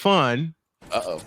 fun. Uh-oh.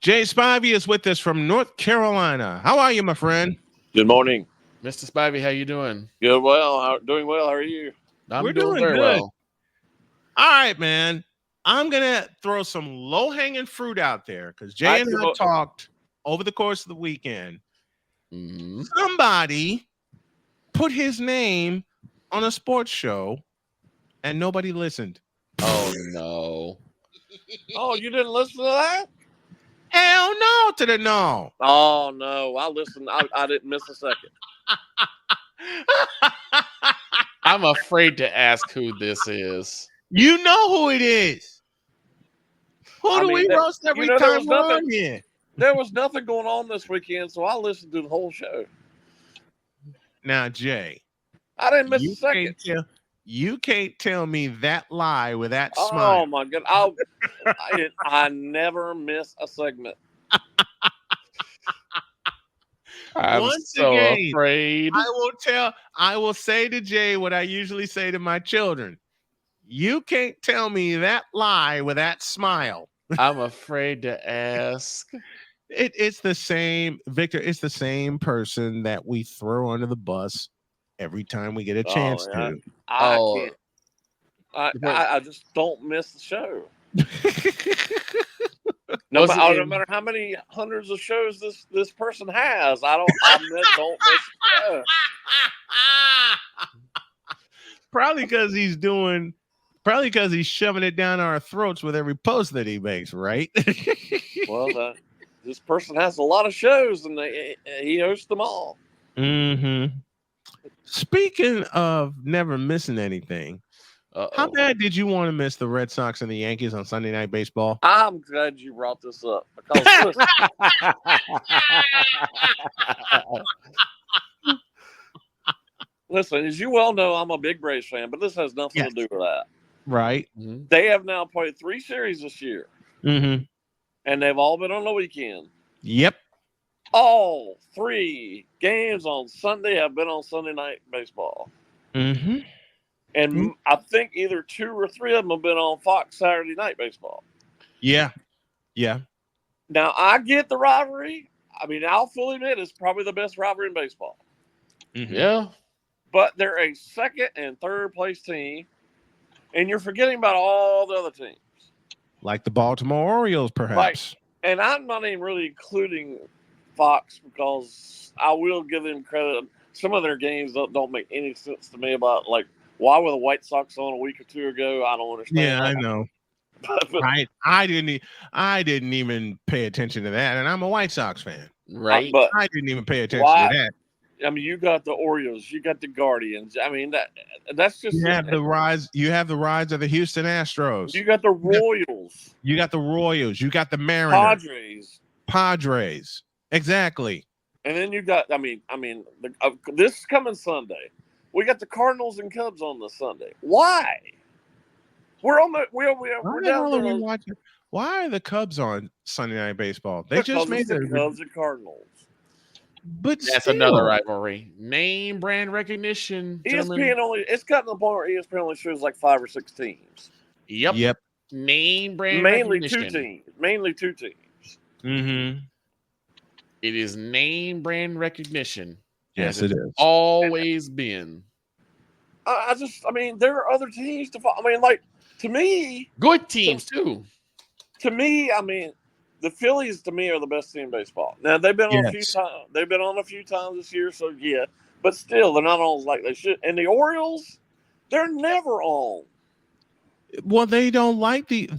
Jay Spivey is with us from North Carolina. How are you, my friend? Good morning. Mr. Spivey, how you doing? Good. Well, doing well. How are you? I'm We're doing doing very good. well. All right, man. I'm going to throw some low-hanging fruit out there because Jay and I talked over the course of the weekend. Mm-hmm. Somebody put his name on a sports show and nobody listened. Oh, no. Oh, you didn't listen to that? Hell no to the no. Oh, no. I listened. I didn't miss a second. I'm afraid to ask who this is. You know who it is. Who do we roast every time we're on here? There was nothing going on this weekend, so I listened to the whole show. Now, Jay. I didn't miss a second. You can't tell me that lie with that smile. Oh, my God. I never miss a segment. I'm Once so again, afraid. I will say to Jay what I usually say to my children. You can't tell me that lie with that smile. I'm afraid to ask. It's the same, Victor. It's the same person that we throw under the bus every time we get a chance to. I can't. I just don't miss the show. No matter how many hundreds of shows this person has, I don't miss the show. Probably because he's shoving it down our throats with every post that he makes, right? Well, this person has a lot of shows, and he hosts them all. Mm-hmm. Speaking of never missing anything, how bad did you want to miss the Red Sox and the Yankees on Sunday Night Baseball? I'm glad you brought this up because listen, as you well know, I'm a big Braves fan, but this has nothing to do with that. Right. Mm-hmm. They have now played 3 series this year. Mm-hmm. And they've all been on the weekend. Yep. All 3 games on Sunday have been on Sunday Night Baseball. Mm-hmm. And I think either 2 or 3 of them have been on Fox Saturday Night Baseball. Yeah. Yeah. Now, I get the rivalry. I mean, I'll fully admit it's probably the best rivalry in baseball. Mm-hmm. Yeah. But they're a second and third place team, and you're forgetting about all the other teams. Like the Baltimore Orioles, perhaps. And I'm not even really including Fox because I will give them credit. Some of their games don't make any sense to me about, like, why were the White Sox on a week or 2 ago? I don't understand. Yeah, I know. Right. I didn't even pay attention to that, and I'm a White Sox fan. Right. But I didn't even pay attention to that. I mean, you got the Orioles, you got the Guardians. I mean, that's just you have the rise of the Houston Astros. You got the Royals. You got the Royals. You got the Mariners. Padres. Exactly. And then you got, this coming Sunday, we got the Cardinals and Cubs on this Sunday. Why? We're down there. Why are the Cubs on Sunday Night Baseball? They just made the Cubs and Cardinals. But that's another rivalry. Name brand recognition. ESPN it's gotten to the point where ESPN only shows like 5 or 6 teams. Yep. Name brand mainly recognition. Mainly two teams. Mm-hmm. It is name brand recognition. Yes, it is. Always been. There are other teams to follow. To me, good teams too. To me, the Phillies to me are the best team in baseball. Now they've been on a few times. They've been on a few times this year, so yeah. But still, they're not on like they should. And the Orioles, they're never on. Well, they don't like the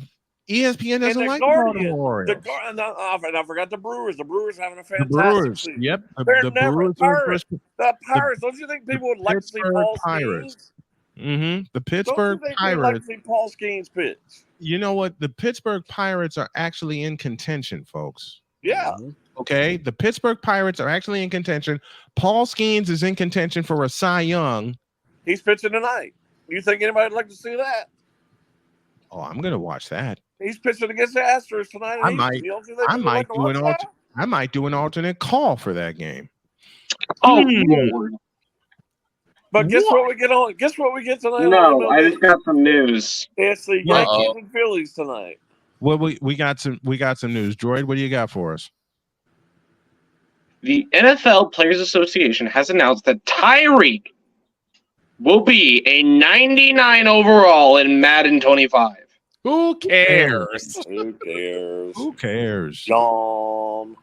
ESPN doesn't like the Baltimore Orioles. And I forgot the Brewers. The Brewers having a fantastic season. Yep. They're never Pirates. The Pirates. Don't you think people would like to see Paul Skeens? Mm-hmm. The Pittsburgh Pirates. They'd like to see Paul Skeens pitch. You know what? The Pittsburgh Pirates are actually in contention, folks. Yeah. Okay, the Pittsburgh Pirates are actually in contention. Paul Skeens is in contention for a Cy Young. He's pitching tonight. You think anybody would like to see that? Oh, I'm gonna watch that. He's pitching against the Astros tonight. I might do an alternate call for that game. Oh, Lord. But guess what we get on? Guess what we get tonight? No, I just got some news. It's the Yankees and Phillies tonight. Well, we got some news. Droid, what do you got for us? The NFL Players Association has announced that Tyreek will be a 99 overall in Madden 25. Who cares? Who cares? Who cares? Yawn.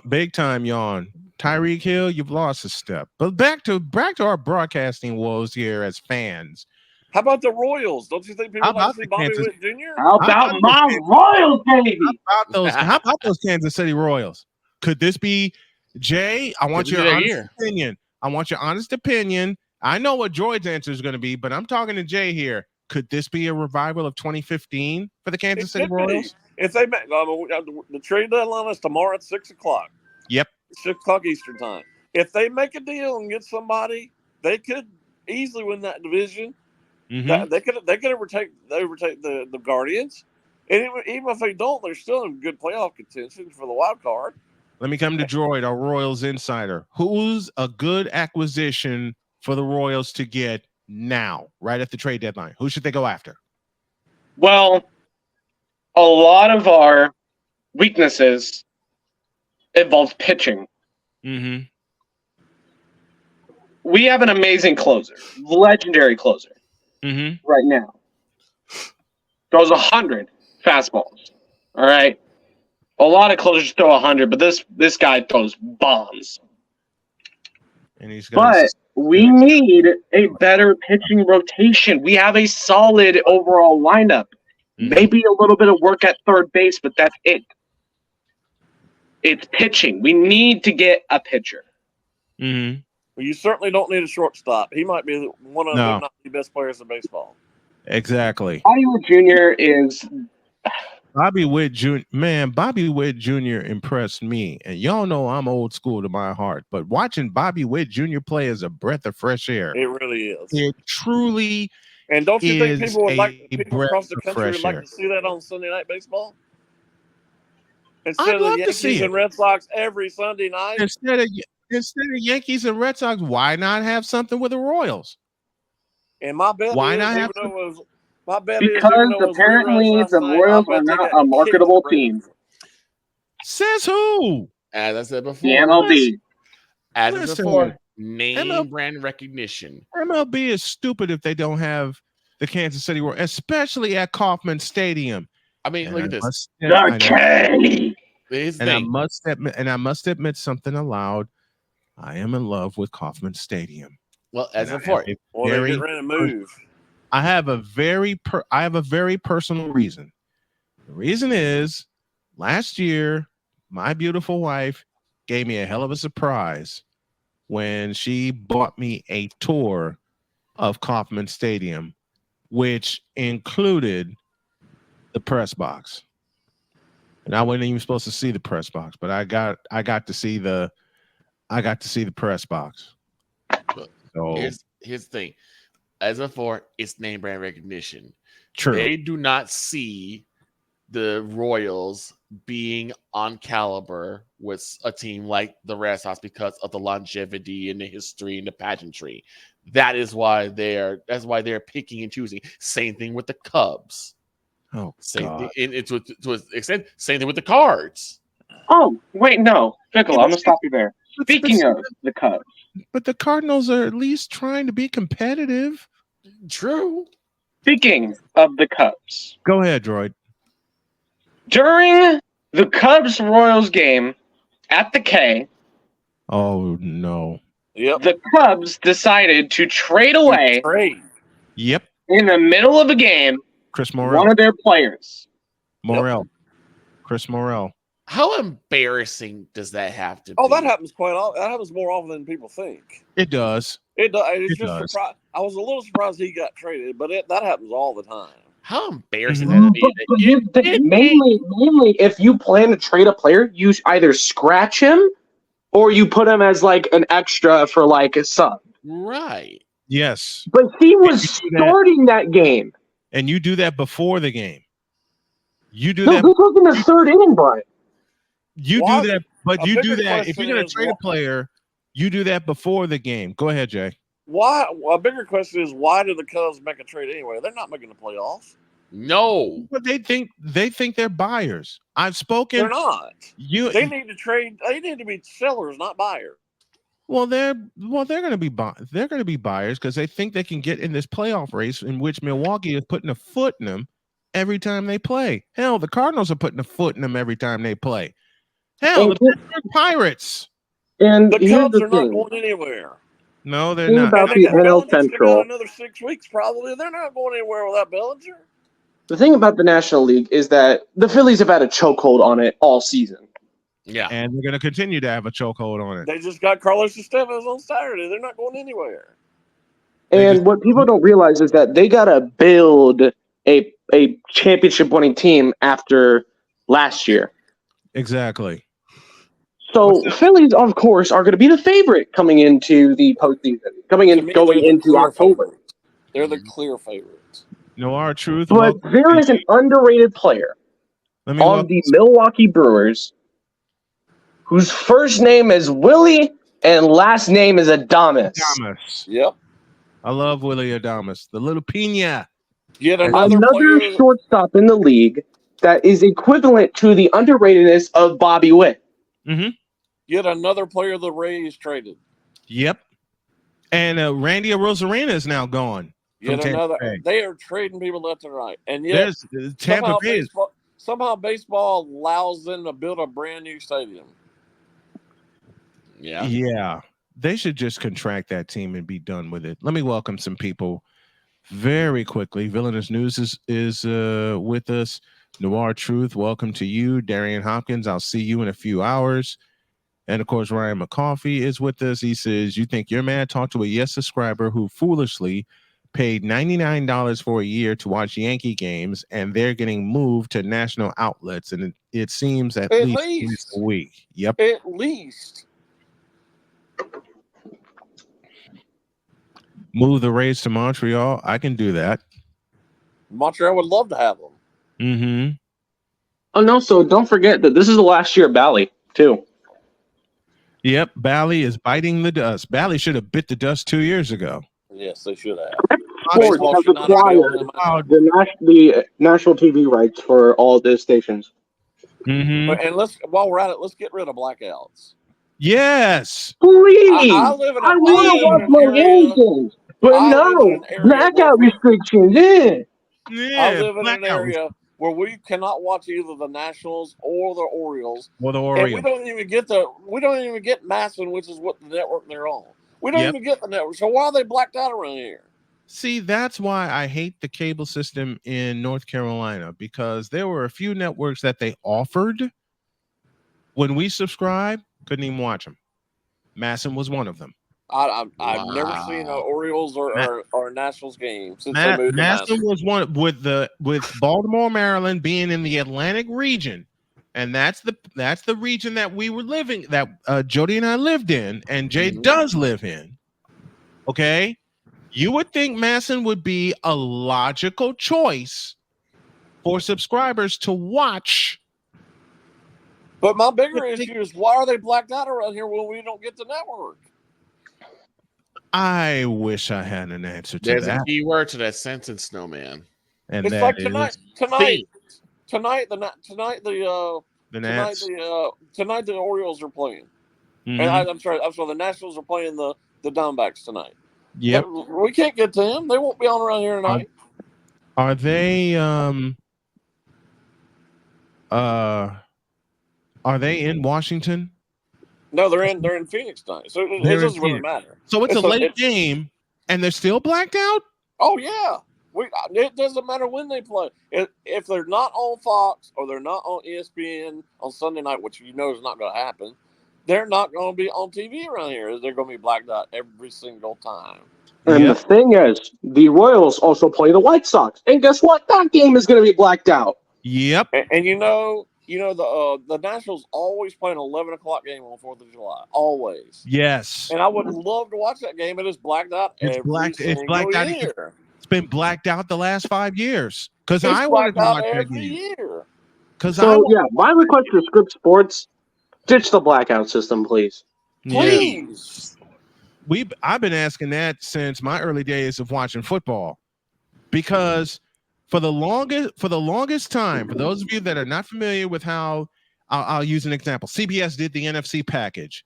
Big time yawn. Tyreek Hill, you've lost a step. But back to our broadcasting woes here as fans. How about the Royals? Don't you think people like to see Bobby Witt Jr.? How about my Royals, baby? How about those Kansas City Royals? Could this be Jay? I want your honest opinion. I want your honest opinion. I know what Droid's answer is going to be, but I'm talking to Jay here. Could this be a revival of 2015 for the Kansas City Royals? If they make the trade deadline is tomorrow at 6:00. Yep, 6:00 Eastern time. If they make a deal and get somebody, they could easily win that division. Mm-hmm. They could overtake the Guardians, and even if they don't, they're still in good playoff contention for the wild card. Let me come to Droid, our Royals insider. Who's a good acquisition for the Royals to get now, right at the trade deadline? Who should they go after? Well, a lot of our weaknesses involve pitching. Mm-hmm. We have an amazing closer, legendary closer, right now. Throws 100 fastballs. All right. A lot of closers throw 100, but this guy throws bombs. And we need a better pitching rotation. We have a solid overall lineup. Maybe a little bit of work at third base, but that's it. It's pitching. We need to get a pitcher. Mm-hmm. Well, you certainly don't need a shortstop. He might be one of the best players in baseball. Exactly. Bobby Witt Jr. is... Bobby Witt Jr. Man, Bobby Witt Jr. impressed me. And y'all know I'm old school to my heart. But watching Bobby Witt Jr. play is a breath of fresh air. It really is. It truly And don't you think people across the country would like air. to see that on Sunday Night Baseball? Instead I'd of the love to Yankees see it. and Red Sox every Sunday night. Instead of Yankees and Red Sox, why not have something with the Royals? And my bet Why is, not even have though it was, my bet because apparently the Royals are not a marketable team. Says who? As I said before, the MLB. As I said before, name brand recognition. MLB is stupid if they don't have the Kansas City Royals, especially at Kauffman Stadium. I mean, look at this. I must admit something aloud. I am in love with Kauffman Stadium. Well, as before, they're getting ready to move. I have a very personal reason. The reason is last year, my beautiful wife gave me a hell of a surprise when she bought me a tour of Kauffman Stadium, which included the press box. And I wasn't even supposed to see the press box, but I got to see the press box. So here's the thing. As before, it's name brand recognition. True. They do not see the Royals being on caliber with a team like the Red Sox because of the longevity and the history and the pageantry. That's why they're picking and choosing. Same thing with the Cubs. Oh, same God. thing. And to an extent, same thing with the Cards. Oh, wait, no. Pickle, I'm going to stop you there. Speaking of the Cubs. But the Cardinals are at least trying to be competitive. True. Speaking of the Cubs. Go ahead, Droid. During the Cubs-Royals game at the K. Oh, no. Yep. The Cubs decided to trade away. Yep. In the middle of a game. Chris Morel. One of their players. Morel. Yep. Chris Morel. How embarrassing does that have to be? Oh, that happens quite often. That happens more often than people think. It does. It does. It's just surprised. I was a little surprised he got traded, but that happens all the time. How embarrassing Mhm. that But mainly, if you plan to trade a player, you either scratch him or you put him as like an extra for like a sub. Right. Yes. But he was You do that. starting that game. And you do that before the game. You do No, that. this was in the third inning, Brian. You Why- do that, but a you do bigger that if question you're going to is trade a why- player. You do that before the game. Go ahead, Jay. Why? A bigger question is why did the Cubs make a trade anyway? They're not making the playoffs. No. But they think they're buyers. I've spoken. They're not. You They need to trade. They need to be sellers, not buyers. well, they're going to be buyers because they think they can get in this playoff race in which Milwaukee is putting a foot in them every time they play. Hell, the Cardinals are putting a foot in them every time they play. Hell, the Pittsburgh Pirates. And The here's Cubs the are not thing. going anywhere. No, they're Think not. about And the they got NL Bellinger's got Central. another 6 weeks probably. They're not going anywhere without Bellinger. The thing about the National League is that the Phillies have had a chokehold on it all season. Yeah. And they're going to continue to have a chokehold on it. They just got Carlos Estevez on Saturday. They're not going anywhere. And what people don't realize is that they got to build a championship-winning team after last year. Exactly. So Phillies, of course, are going to be the favorite coming into the postseason, going into October. Favorites. They're the clear favorites. Noir Truth. But there is an underrated player on the Milwaukee Brewers whose first name is Willie and last name is Adames. Yep. I love Willie Adames, the little pina. Yet Another player, shortstop in the league that is equivalent to the underratedness of Bobby Witt. Mm-hmm. Yet another player the Rays traded. Yep. And Randy Arozarena is now gone. Yet another. They are trading people left and right. And yet Tampa Bay somehow baseball allows them to build a brand new stadium. Yeah. Yeah. They should just contract that team and be done with it. Let me welcome some people very quickly. Villainous News is with us. Noir Truth, welcome to you. Darian Hopkins, I'll see you in a few hours. And of course, Ryan McCoffey is with us. He says, you think you're mad? Talk to a yes subscriber who foolishly paid $99 for a year to watch Yankee games, and they're getting moved to national outlets. And it seems at least a week. Yep. At least. Move the Rays to Montreal. I can do that. Montreal would love to have them. Mm-hmm. Oh, no, so don't forget that this is the last year of Bally, too. Yep, Bally is biting the dust. Bally should have bit the dust 2 years ago. Yes, they should have. Sports has acquired the national TV rights for all the stations. Mm-hmm. And while we're at it, let's get rid of blackouts. Yes. Please. I live in I want to watch my games, but no blackout restrictions. I live in an area where we cannot watch either the Nationals or the Orioles. And we don't even get Masson, which is what the network they're on. We don't even get the network. So why are they blacked out around here? See, that's why I hate the cable system in North Carolina, because there were a few networks that they offered when we subscribed, couldn't even watch them. Masson was one of them. I've never seen an Orioles or Nationals game since they moved to Masson was one with Baltimore, Maryland being in the Atlantic region, and that's the region that we were living, that Jody and I lived in, and Jay does live in. Okay, you would think Masson would be a logical choice for subscribers to watch. But my bigger issue is, why are they blacked out around here when we don't get the network? I wish I had an answer to that. There's a key word to that sentence, Snowman. And it's like tonight the Orioles are playing. Mm-hmm. And I'm sorry, the Nationals are playing the Diamondbacks tonight. Yep. We can't get to them. They won't be on around here tonight. Are they in Washington? No, they're in Phoenix tonight. So it doesn't really matter. So it's a late game and they're still blacked out? Oh yeah. It doesn't matter when they play. If they're not on Fox or they're not on ESPN on Sunday night, which you know is not going to happen, they're not going to be on TV around here. They're going to be blacked out every single time. And the thing is, the Royals also play the White Sox, and guess what? That game is going to be blacked out. Yep. And the Nationals always play an 11 o'clock game on 4th of July. Always. Yes. And I would love to watch that game. It is blacked out every single year. It's been blacked out the last 5 years because It's I wanted to blacked out watch that every game. year. My request for Script Sports: ditch the blackout system, please. Please. I've been asking that since my early days of watching football, because for the longest time, for those of you that are not familiar with how, I'll use an example. CBS did the NFC package.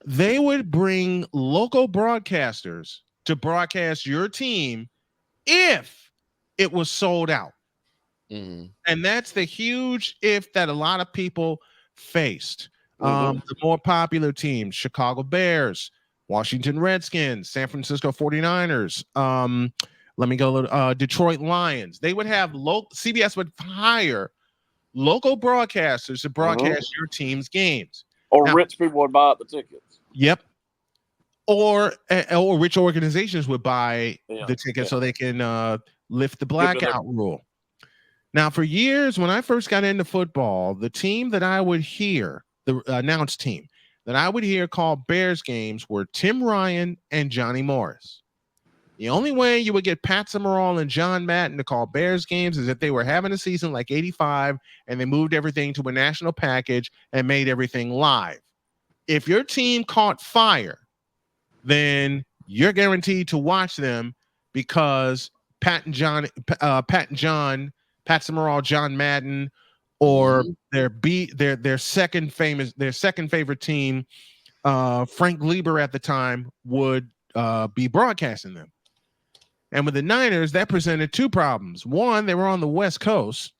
They would bring local broadcasters to broadcast your team if it was sold out. Mm-hmm. And that's the huge if that a lot of people faced. The more popular teams: Chicago Bears, Washington Redskins, San Francisco 49ers, Detroit Lions. They would have CBS would hire local broadcasters to broadcast your team's games. Or rich people would buy up the tickets. Yep. Or rich organizations would buy the tickets so they can lift the blackout rule. Now, for years, when I first got into football, the team that I would hear, the announced team that I would hear called Bears games, were Tim Ryan and Johnny Morris. The only way you would get Pat Summerall and John Madden to call Bears games is if they were having a season like 85 and they moved everything to a national package and made everything live. If your team caught fire, then you're guaranteed to watch them because Pat Summerall, John Madden, or their second favorite team, Frank Lieber at the time, would be broadcasting them. And with the Niners, that presented two problems. One, they were on the West Coast,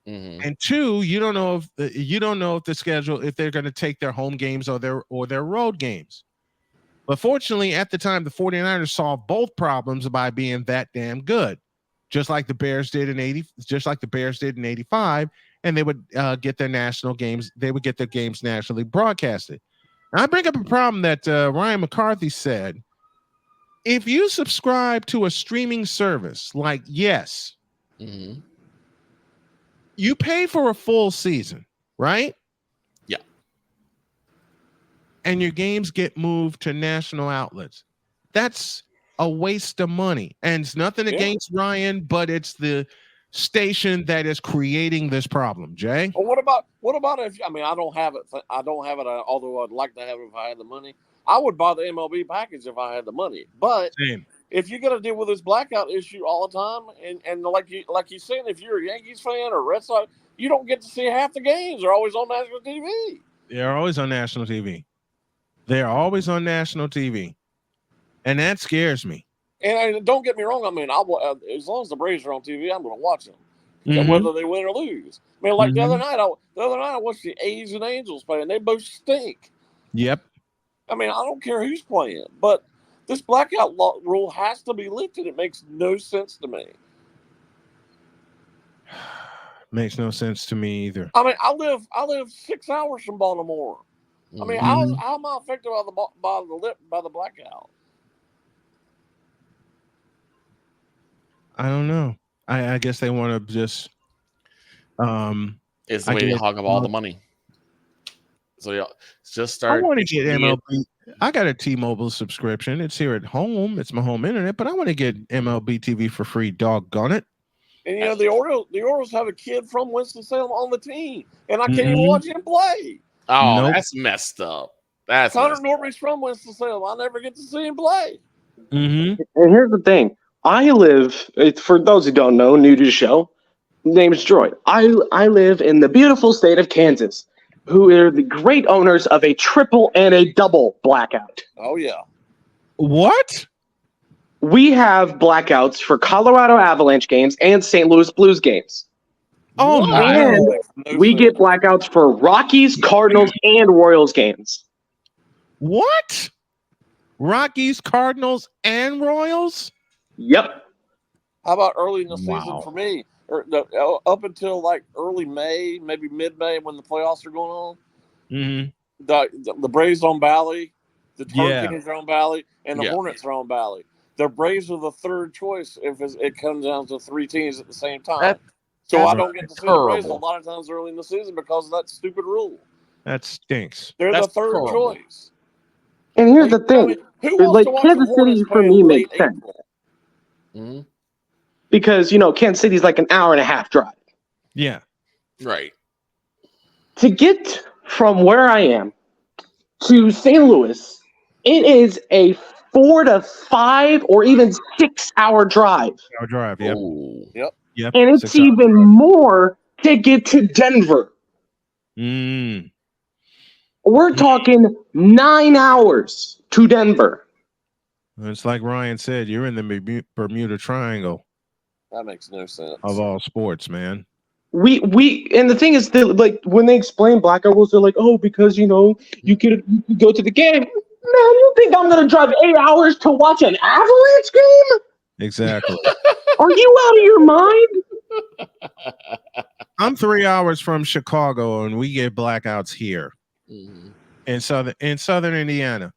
and two, you don't know if the schedule, if they're going to take their home games or their road games. But fortunately, at the time, the 49ers solved both problems by being that damn good. Just like the Bears did in 85, and they would get their national games. They would get their games nationally broadcasted. Now, I bring up a problem that Ryan McCarthy said. If you subscribe to a streaming service like Yes, you pay for a full season, right? Yeah. And your games get moved to national outlets. That's a waste of money. And it's nothing against Ryan, but it's the station that is creating this problem. Jay? Well, what about if I don't have it. Although I'd like to have it if I had the money. I would buy the MLB package if I had the money. But if you're going to deal with this blackout issue all the time, and like you said, if you're a Yankees fan or Red Sox, you don't get to see half the games. They're always on national TV. They're always on national TV. And that scares me. And don't get me wrong. As long as the Braves are on TV, I'm going to watch them, whether they win or lose. The other night, I watched the A's and Angels play, and they both stink. Yep. I don't care who's playing, but this blackout rule has to be lifted. It makes no sense to me. Makes no sense to me either. I live 6 hours from Baltimore. How am I affected by the blackout? I don't know. I guess they want to just. It's the way to hog up all the money. So just start. I want to get MLB. I got a T-Mobile subscription. It's here at home. It's my home internet, but I want to get MLB TV for free. Doggone it! And the Orioles have a kid from Winston-Salem on the team, and I can't even watch him play. Oh, that's messed up. That's Connor Norby's from Winston-Salem. I never get to see him play. And here's the thing. I live, for those who don't know, new to the show, name's Droid. I live in the beautiful state of Kansas, who are the great owners of a triple and a double blackout. Oh, yeah. What? We have blackouts for Colorado Avalanche games and St. Louis Blues games. Oh, and we get blackouts for Rockies, Cardinals, and Royals games. What? Rockies, Cardinals, and Royals? Yep. How about early in the season for me? Up until like early May, maybe mid-May when the playoffs are going on. the Braves on Bally, the Hurricanes are on Bally, and the Hornets are on Bally. The Braves are the third choice if it comes down to 3 teams at the same time. So I don't get to see the Braves a lot of times early in the season because of that stupid rule. That stinks. They're the third choice. And here's the thing. Who wants to watch Kansas City for me makes sense. Mm-hmm. Because, Kansas City's like an hour and a half drive. Yeah. Right. To get from where I am to St. Louis, it is a 4 to 5 or even 6 hour drive. Yep. Yep. And it's even more to get to Denver. We're talking 9 hours to Denver. It's like Ryan said, you're in the Bermuda Triangle. That makes no sense. Of all sports, man. And the thing is that, like, when they explain blackout rules, they're like, oh, because you could go to the game. Man, you think I'm gonna drive 8 hours to watch an Avalanche game? Exactly. Are you out of your mind? I'm 3 hours from Chicago, and we get blackouts here in southern Indiana.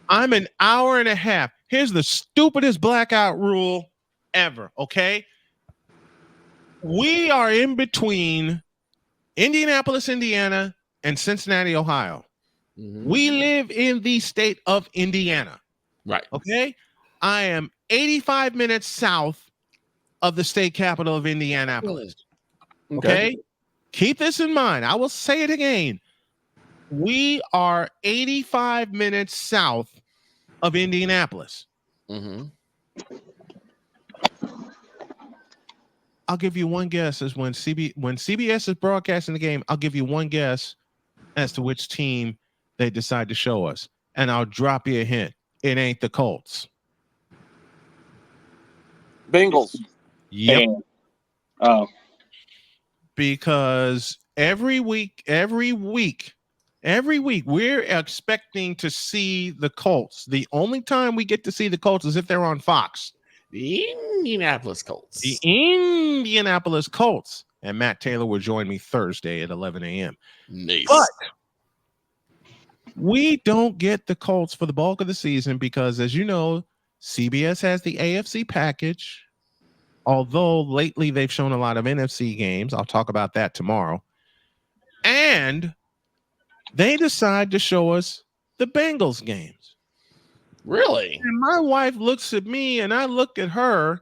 I'm an hour and a half. Here's the stupidest blackout rule ever. Okay. We are in between Indianapolis, Indiana, and Cincinnati, Ohio. We live in the state of Indiana. Right. Okay. I am 85 minutes south of the state capital of Indianapolis. Okay. Keep this in mind. I will say it again. We are 85 minutes south of Indianapolis. I'll give you one guess as when CBS is broadcasting the game, I'll give you one guess as to which team they decide to show us. And I'll drop you a hint. It ain't the Colts. Bengals. Yep. Oh. Because every week, we're expecting to see the Colts. The only time we get to see the Colts is if they're on Fox. The Indianapolis Colts. The Indianapolis Colts. And Matt Taylor will join me Thursday at 11 a.m. Nice. But we don't get the Colts for the bulk of the season because, as you know, CBS has the AFC package. Although lately they've shown a lot of NFC games. I'll talk about that tomorrow. And they decide to show us the Bengals games. Really? And my wife looks at me and I look at her,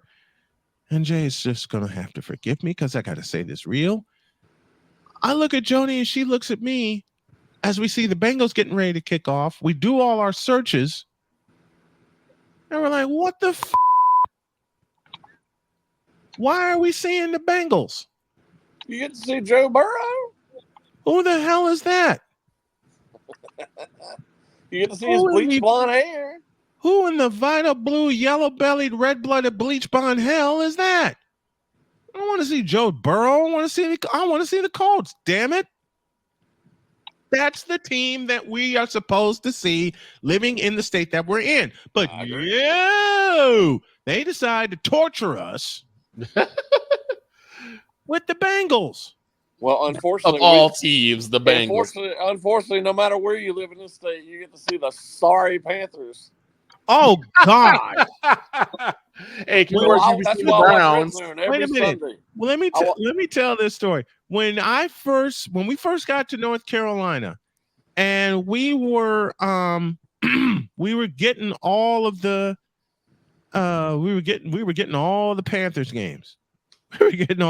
and Jay's just going to have to forgive me because I got to say this real. I look at Joni and she looks at me as we see the Bengals getting ready to kick off. We do all our searches and we're like, what the f***? Why are we seeing the Bengals? You get to see Joe Burrow? Who the hell is that? You get to see his bleach blonde hair. Who in the vital blue, yellow-bellied, red-blooded, bleach blonde hell is that? I don't want to see Joe Burrow. I want to see the Colts. Damn it! That's the team that we are supposed to see living in the state that we're in. But they decide to torture us with the Bengals. Well, unfortunately, of all teams, the Bengals. Unfortunately, no matter where you live in this state, you get to see the sorry Panthers. Oh God! Hey, can we see the Browns? Wait a minute. Well, let me tell this story. When we first got to North Carolina, and we were getting all of the we were getting all the Panthers games. We were getting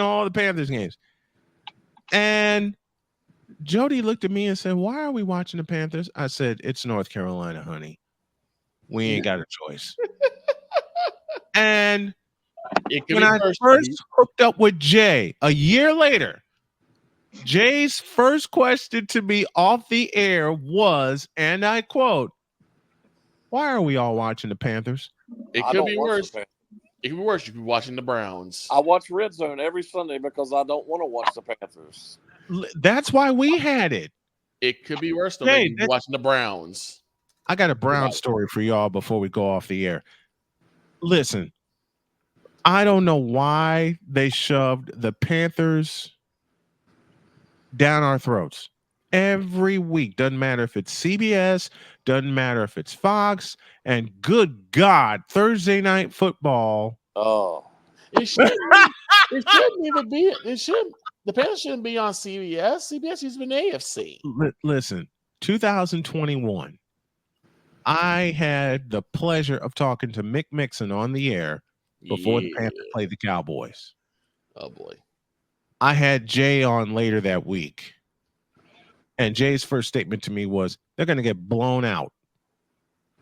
all the Panthers games. And Jody looked at me and said, "Why are we watching the Panthers?" I said, "It's North Carolina, honey. We ain't got a choice." And when I first hooked up with Jay a year later, Jay's first question to me off the air was, and I quote, "Why are we all watching the Panthers?" It could be worse. It could be worse. You could be watching the Browns. I watch Red Zone every Sunday because I don't want to watch the Panthers. That's why we had it. It could be worse though. Hey, you're watching the Browns. I got a Brown story for y'all before we go off the air. Listen, I don't know why they shoved the Panthers down our throats. every week. Doesn't matter if it's CBS, doesn't matter if it's Fox, and good God, Thursday Night Football. Oh, it shouldn't even be. The Panthers shouldn't be on CBS. CBS used to be AFC. Listen, 2021. I had the pleasure of talking to Mick Mixon on the air before the Panthers played the Cowboys. Oh boy. I had Jay on later that week. And Jay's first statement to me was, they're going to get blown out.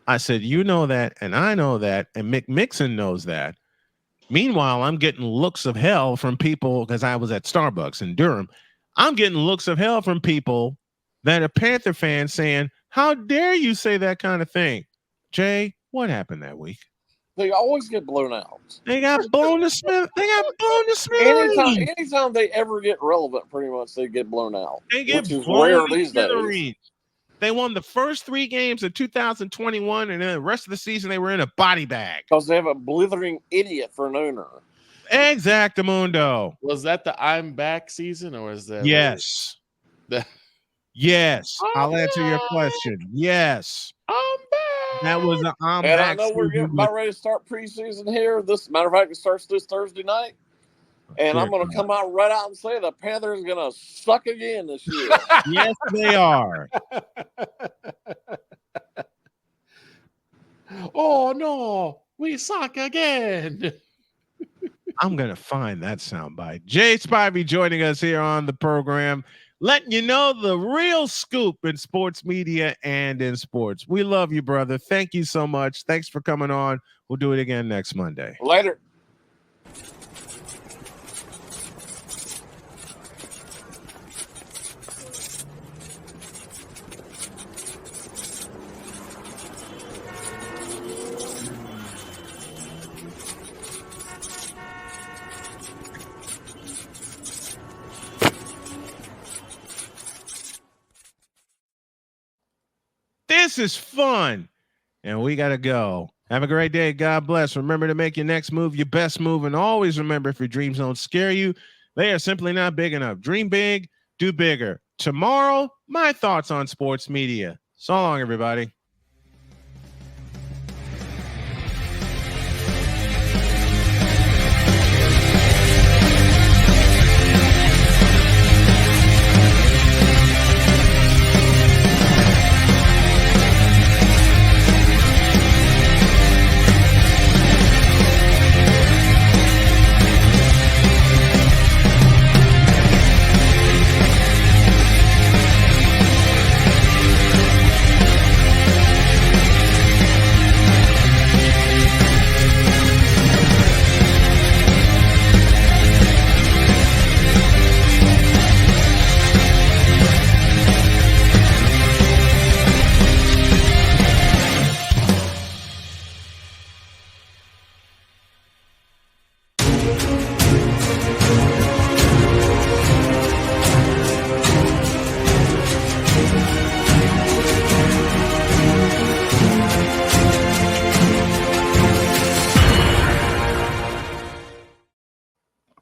I said, you know that, and I know that, and Mick Mixon knows that. Meanwhile, I'm getting looks of hell from people, because I was at Starbucks in Durham. I'm getting looks of hell from people that are Panther fans saying, how dare you say that kind of thing? Jay, what happened that week? they always get blown out. They got blown to smithereens. Anytime they ever get relevant, pretty much they get blown out. They get which is blown rare to these smithereens. days. They won the first 3 games of 2021, and then the rest of the season they were in a body bag. Because they have a blithering idiot for an owner. Exactamundo. Was that the I'm back season, or is that Yes. Yes. I'll answer your question. Yes. I'm back? That was an I'm And back I know we're getting about ready to start preseason here. Matter of fact, it starts this Thursday night. And I'm going to come out right out and say the Panthers are going to suck again this year. Yes, they are. Oh, no. We suck again. I'm going to find that soundbite. Jay Spivey joining us here on the program, letting you know the real scoop in sports media and in sports. We love you, brother. Thank you so much. Thanks for coming on. We'll do it again next Monday. Later. This is fun. And we got to go. Have a great day. God bless. Remember to make your next move your best move. And always remember, if your dreams don't scare you, they are simply not big enough. Dream big, do bigger. Tomorrow, my thoughts on sports media. So long, everybody.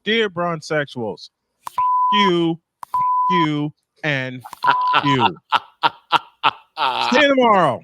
Dear Bronzexuals, you, and you. See you tomorrow.